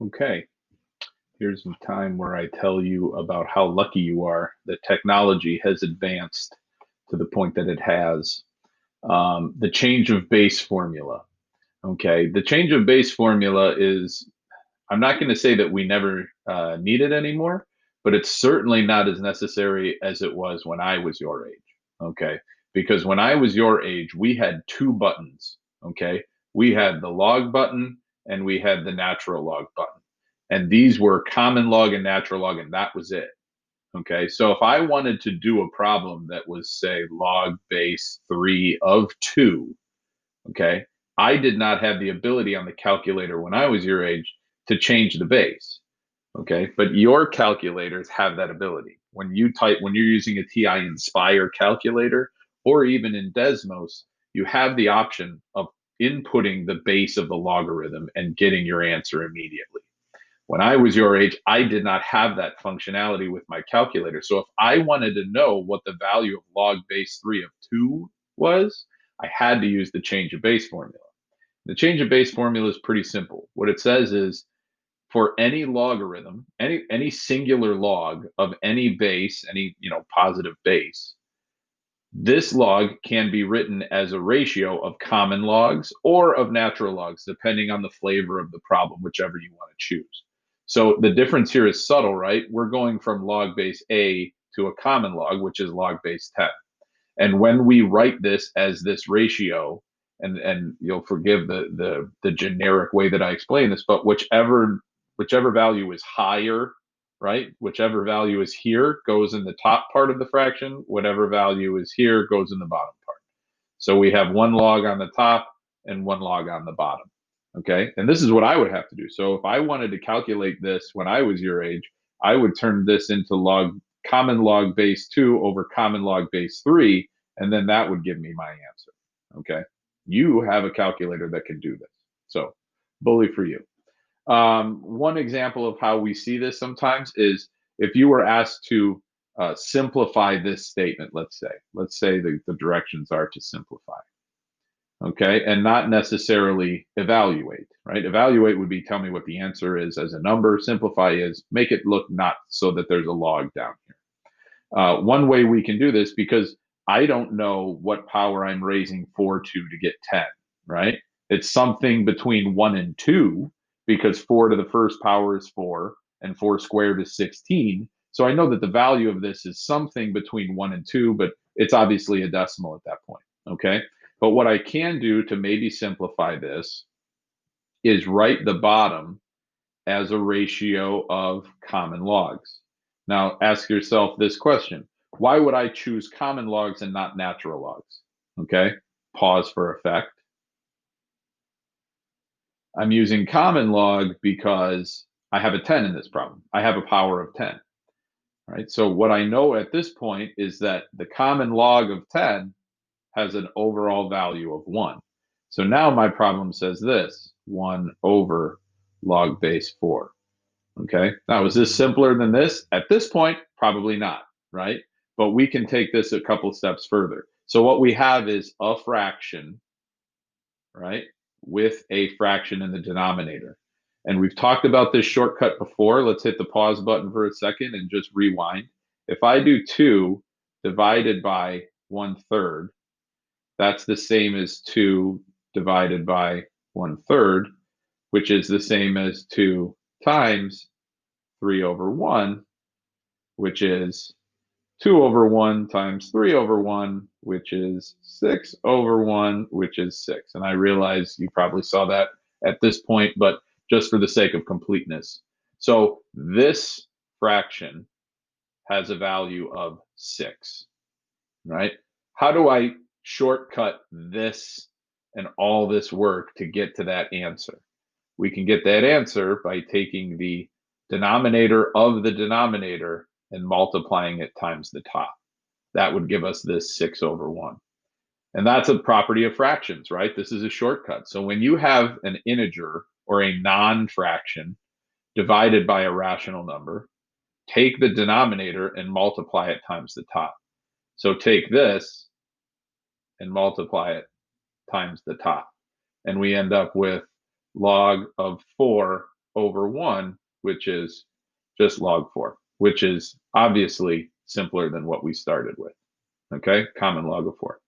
Okay, here's some time where I tell you about how lucky you are that technology has advanced to the point that it has. The change of base formula. Okay, the change of base formula is, I'm not going to say that we never need it anymore, but it's certainly not as necessary as it was when I was your age. Okay, because when I was your age, we had two buttons. Okay, we had the log button and we had the natural log button. And these were common log and natural log, and that was it. Okay, so if I wanted to do a problem that was, say, log base 3 of 2, okay, I did not have the ability on the calculator when I was your age to change the base. Okay, but your calculators have that ability. When you're using a TI Inspire calculator, or even in Desmos, you have the option of inputting the base of the logarithm and getting your answer immediately. When I was your age, I did not have that functionality with my calculator. So if I wanted to know what the value of log base 3 of 2 was, I had to use the change of base formula. The change of base formula is pretty simple. What it says is, for any logarithm, any singular log of any base, any positive base, this log can be written as a ratio of common logs or of natural logs, depending on the flavor of the problem, whichever you want to choose. So the difference here is subtle, right? We're going from log base A to a common log, which is log base 10. And when we write this as this ratio, and you'll forgive the generic way that I explain this, but whichever value is higher, right? Whichever value is here goes in the top part of the fraction. Whatever value is here goes in the bottom part. So we have one log on the top and one log on the bottom. Okay. And this is what I would have to do. So if I wanted to calculate this when I was your age, I would turn this into common log base 2 over common log base 3, and then that would give me my answer. Okay. You have a calculator that can do this. So bully for you. One example of how we see this sometimes is if you were asked to simplify this statement, let's say the directions are to simplify, okay, and not necessarily evaluate, right? Evaluate would be tell me what the answer is as a number. Simplify is make it look not so that there's a log down here. One way we can do this, because I don't know what power I'm raising 4 to get 10, right? It's something between 1 and 2, because 4 to the first power is 4 and 4 squared is 16. So I know that the value of this is something between 1 and 2, but it's obviously a decimal at that point, okay? But what I can do to maybe simplify this is write the bottom as a ratio of common logs. Now, ask yourself this question. Why would I choose common logs and not natural logs? Okay, pause for effect. I'm using common log because I have a 10 in this problem. I have a power of 10, right? So what I know at this point is that the common log of 10 has an overall value of 1. So now my problem says this, 1 over log base 4. Okay. Now, is this simpler than this? At this point, probably not, right? But we can take this a couple steps further. So what we have is a fraction, right, with a fraction in the denominator. And we've talked about this shortcut before. Let's hit the pause button for a second and just rewind. If I do 2 divided by 1/3, that's the same as 2 divided by 1/3, which is the same as 2 times 3 over 1, which is 2 over 1 times 3 over 1, which is 6 over 1, which is 6. And I realize you probably saw that at this point, but just for the sake of completeness. So this fraction has a value of 6, right? How do I shortcut this and all this work to get to that answer? We can get that answer by taking the denominator of the denominator and multiplying it times the top. That would give us this 6 over 1. And that's a property of fractions, right? This is a shortcut. So when you have an integer or a non-fraction divided by a rational number, take the denominator and multiply it times the top. So take this and multiply it times the top. And we end up with log of 4 over 1, which is just log 4, which is obviously simpler than what we started with. Okay, common log of 4.